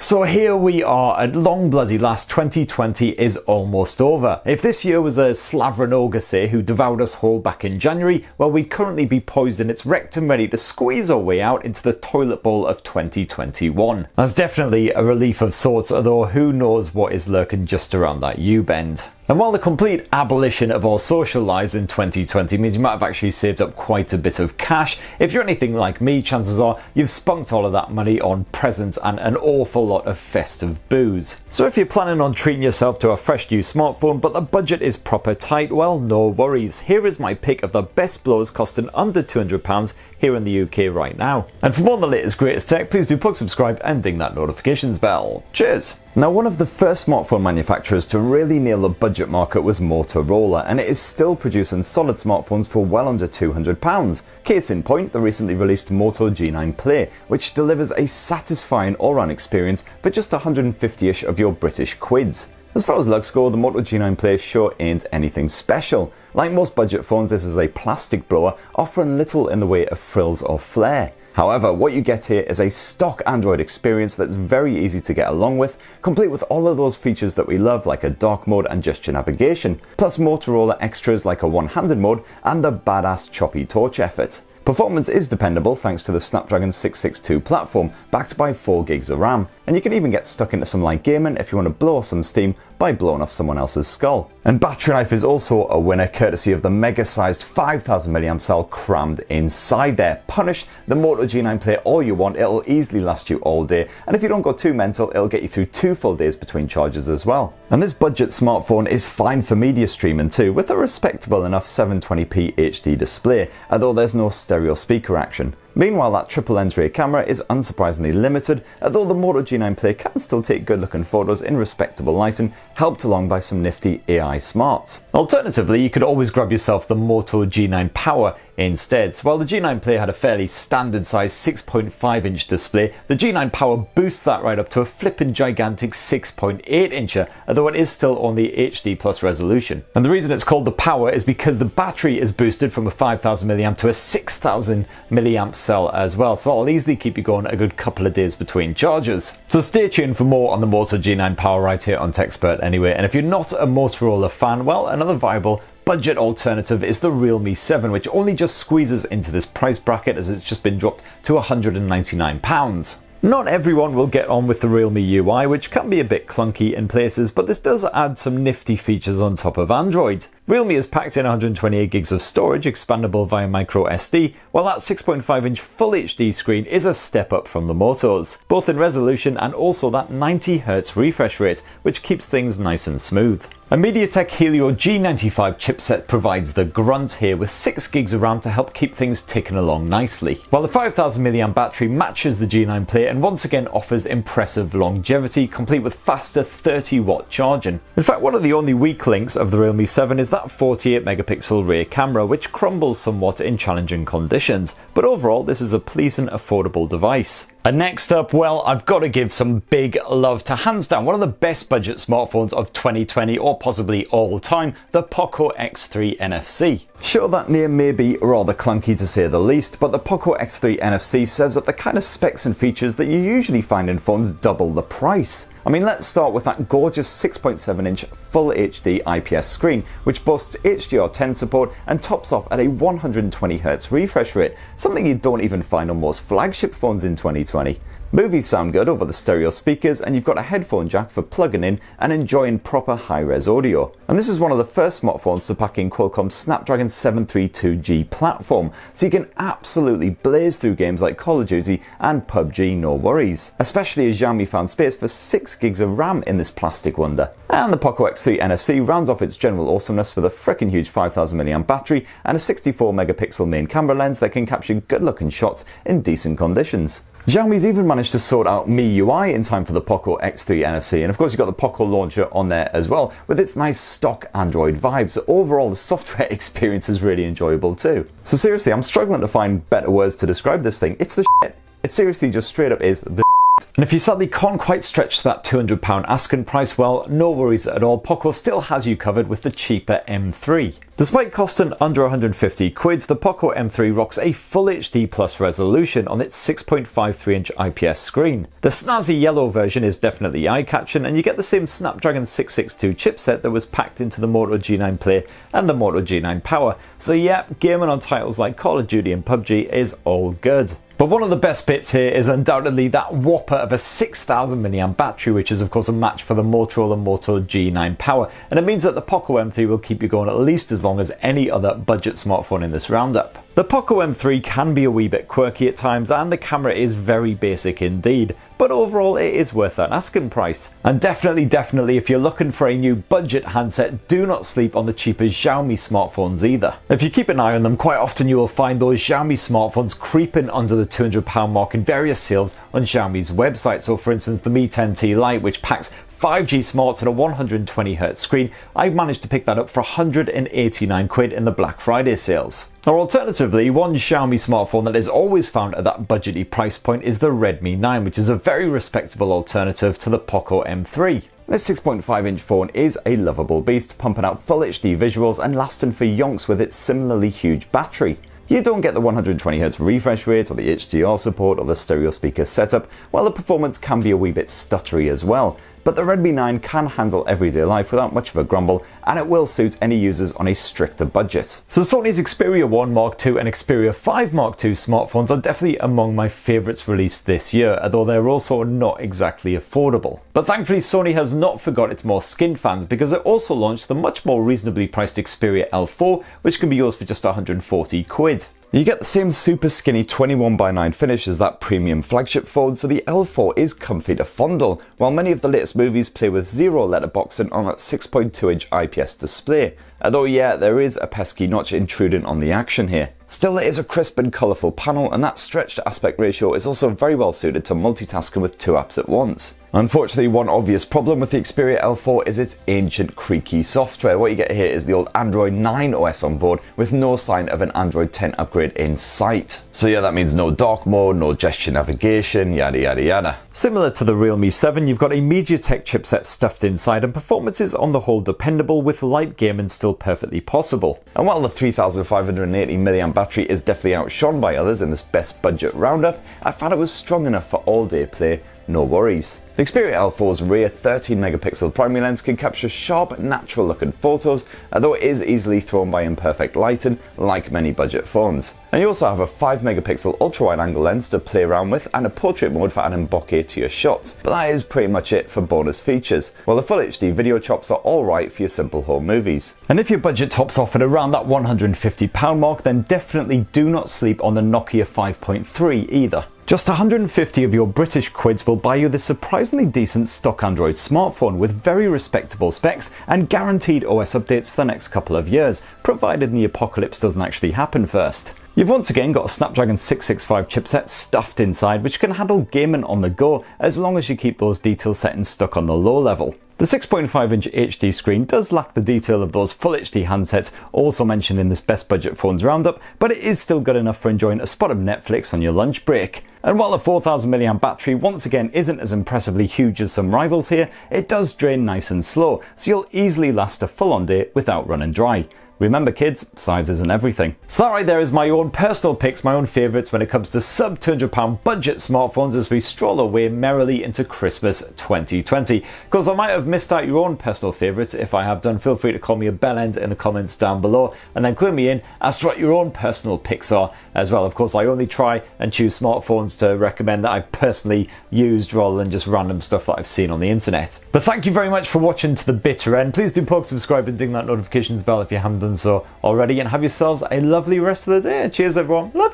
So here we are, at long bloody last. 2020 is almost over. If this year was a slavering ogre, say, who devoured us whole back in January, well, we'd currently be poised in its rectum ready to squeeze our way out into the toilet bowl of 2021. That's definitely a relief of sorts, although who knows what is lurking just around that U-bend. And while the complete abolition of our social lives in 2020 means you might have actually saved up quite a bit of cash, if you're anything like me, chances are you've spunked all of that money on presents and an awful lot of festive booze. So if you're planning on treating yourself to a fresh new smartphone but the budget is proper tight, well, no worries. Here is my pick of the best blowers costing under £200 here in the UK right now. And for more on the latest greatest tech, please do plug subscribe and ding that notifications bell. Cheers! Now, one of the first smartphone manufacturers to really nail the budget market was Motorola, and it is still producing solid smartphones for well under £200. Case in point, the recently released Moto G9 Play, which delivers a satisfying all-round experience for just 150-ish of your British quids. As far as looks go, the Moto G9 Play sure ain't anything special. Like most budget phones, this is a plastic blower offering little in the way of frills or flair. However, what you get here is a stock Android experience that's very easy to get along with, complete with all of those features that we love like a dark mode and gesture navigation, plus Motorola extras like a one-handed mode and the badass choppy torch effort. Performance is dependable thanks to the Snapdragon 662 platform, backed by 4GB of RAM, and you can even get stuck into some light gaming if you want to blow off some steam by blowing off someone else's skull. And battery life is also a winner courtesy of the mega-sized 5000 mAh cell crammed inside there. Punish the Moto G9 Play all you want, it'll easily last you all day, and if you don't go too mental, it'll get you through 2 full days between charges as well. And this budget smartphone is fine for media streaming too, with a respectable enough 720p HD display, although there's no stereo speaker action. Meanwhile, that triple lens rear camera is unsurprisingly limited, although the Moto G9 Play can still take good looking photos in respectable lighting, helped along by some nifty AI smarts. Alternatively, you could always grab yourself the Moto G9 Power instead. So while the G9 Play had a fairly standard size 6.5-inch display, the G9 Power boosts that right up to a flippin' gigantic 6.8-incher, although it is still only HD plus resolution. And the reason it's called the Power is because the battery is boosted from a 5000 mAh to a 6000 mAh cell as well, so that'll easily keep you going a good couple of days between charges. So stay tuned for more on the Moto G9 Power right here on TechSpert anyway, and if you're not a Motorola fan, well, another viable budget alternative is the Realme 7, which only just squeezes into this price bracket as it's just been dropped to £199. Not everyone will get on with the Realme UI, which can be a bit clunky in places, but this does add some nifty features on top of Android. Realme has packed in 128GB of storage, expandable via micro SD, while that 6.5-inch Full HD screen is a step up from the Motos, both in resolution and also that 90Hz refresh rate, which keeps things nice and smooth. A MediaTek Helio G95 chipset provides the grunt here, with 6GB of RAM to help keep things ticking along nicely, while the 5000 mAh battery matches the G9 Play and once again offers impressive longevity, complete with faster 30-watt charging. In fact, one of the only weak links of the Realme 7 is that 48-megapixel rear camera, which crumbles somewhat in challenging conditions, but overall this is a pleasant, affordable device. And next up, well, I've got to give some big love to hands down one of the best budget smartphones of 2020 or possibly all time, the Poco X3 NFC. Sure, that name may be rather clunky to say the least, but the Poco X3 NFC serves up the kind of specs and features that you usually find in phones double the price. I mean, let's start with that gorgeous 6.7-inch Full HD IPS screen, which boasts HDR10 support and tops off at a 120Hz refresh rate, something you don't even find on most flagship phones in 2020. Movies sound good over the stereo speakers, and you've got a headphone jack for plugging in and enjoying proper high-res audio. And this is one of the first smartphones to pack in Qualcomm's Snapdragon 732G platform, so you can absolutely blaze through games like Call of Duty and PUBG, no worries. Especially as Xiaomi found space for 6GB of RAM in this plastic wonder. And the Poco X3 NFC rounds off its general awesomeness with a frickin' huge 5000 mAh battery and a 64-megapixel main camera lens that can capture good-looking shots in decent conditions. Xiaomi's even managed to sort out MIUI in time for the Poco X3 NFC, and of course you've got the Poco launcher on there as well, with its nice stock Android vibes. So overall the software experience is really enjoyable too. So seriously, I'm struggling to find better words to describe this thing. It's the shit. It seriously just straight up is the shit. And if you sadly can't quite stretch to that £200 asking price, well, no worries at all. Poco still has you covered with the cheaper M3. Despite costing under 150 quid, the Poco M3 rocks a Full HD Plus resolution on its 6.53-inch IPS screen. The snazzy yellow version is definitely eye-catching, and you get the same Snapdragon 662 chipset that was packed into the Moto G9 Play and the Moto G9 Power. So yeah, gaming on titles like Call of Duty and PUBG is all good. But one of the best bits here is undoubtedly that whopper of a 6000 mAh battery, which is of course a match for the Motorola Moto G9 Power, and it means that the Poco M3 will keep you going at least as long as any other budget smartphone in this roundup. The Poco M3 can be a wee bit quirky at times, and the camera is very basic indeed, but overall it is worth that asking price. And definitely if you're looking for a new budget handset, do not sleep on the cheaper Xiaomi smartphones either. If you keep an eye on them, quite often you will find those Xiaomi smartphones creeping under the £200 mark in various sales on Xiaomi's website. So for instance, the Mi 10T Lite, which packs 5G smarts and a 120Hz screen, I managed to pick that up for 189 quid in the Black Friday sales. Or alternatively, one Xiaomi smartphone that is always found at that budgety price point is the Redmi 9, which is a very respectable alternative to the Poco M3. This 6.5-inch phone is a lovable beast, pumping out Full HD visuals and lasting for yonks with its similarly huge battery. You don't get the 120Hz refresh rate or the HDR support or the stereo speaker setup, while the performance can be a wee bit stuttery as well. But the Redmi 9 can handle everyday life without much of a grumble, and it will suit any users on a stricter budget. So Sony's Xperia 1 Mark II and Xperia 5 Mark II smartphones are definitely among my favourites released this year, although they're also not exactly affordable. But thankfully Sony has not forgot its more skinned fans, because it also launched the much more reasonably priced Xperia L4, which can be yours for just 140 quid. You get the same super skinny 21:9 finish as that premium flagship phone, so the L4 is comfy to fondle, while many of the latest movies play with zero letterboxing on that 6.2-inch IPS display. Although yeah, there is a pesky notch intruding on the action here. Still, it is a crisp and colourful panel, and that stretched aspect ratio is also very well suited to multitasking with two apps at once. Unfortunately, one obvious problem with the Xperia L4 is its ancient creaky software. What you get here is the old Android 9 OS on board, with no sign of an Android 10 upgrade in sight. So yeah, that means no dark mode, no gesture navigation, yada yada yada. Similar to the Realme 7, you've got a MediaTek chipset stuffed inside, and performance is on the whole dependable, with light gaming still perfectly possible. And while the 3580 mAh battery is definitely outshone by others in this best budget roundup, I found it was strong enough for all day play, no worries. The Xperia L4's rear 13-megapixel primary lens can capture sharp, natural looking photos, although it is easily thrown by imperfect lighting, like many budget phones. And you also have a 5-megapixel ultra-wide angle lens to play around with, and a portrait mode for adding bokeh to your shots. But that is pretty much it for bonus features, while the Full HD video chops are alright for your simple home movies. And if your budget tops off at around that £150 mark, then definitely do not sleep on the Nokia 5.3 either. Just 150 of your British quids will buy you this surprisingly decent stock Android smartphone with very respectable specs and guaranteed OS updates for the next couple of years, provided the apocalypse doesn't actually happen first. You've once again got a Snapdragon 665 chipset stuffed inside, which can handle gaming on the go as long as you keep those detail settings stuck on the low level. The 6.5-inch HD screen does lack the detail of those Full HD handsets also mentioned in this best budget phones roundup, but it is still good enough for enjoying a spot of Netflix on your lunch break. And while the 4000 mAh battery once again isn't as impressively huge as some rivals here, it does drain nice and slow, so you'll easily last a full-on day without running dry. Remember kids, size isn't everything. So that right there is my own personal picks, my own favourites when it comes to sub £200 budget smartphones as we stroll away merrily into Christmas 2020. Of course, I might have missed out your own personal favourites. If I have done, feel free to call me a bellend in the comments down below, and then clue me in as to what your own personal picks are as well. Of course, I only try and choose smartphones to recommend that I've personally used rather than just random stuff that I've seen on the internet. But thank you very much for watching to the bitter end. Please do poke, subscribe and ding that notifications bell if you haven't done so already, and have yourselves a lovely rest of the day. Cheers everyone, love you.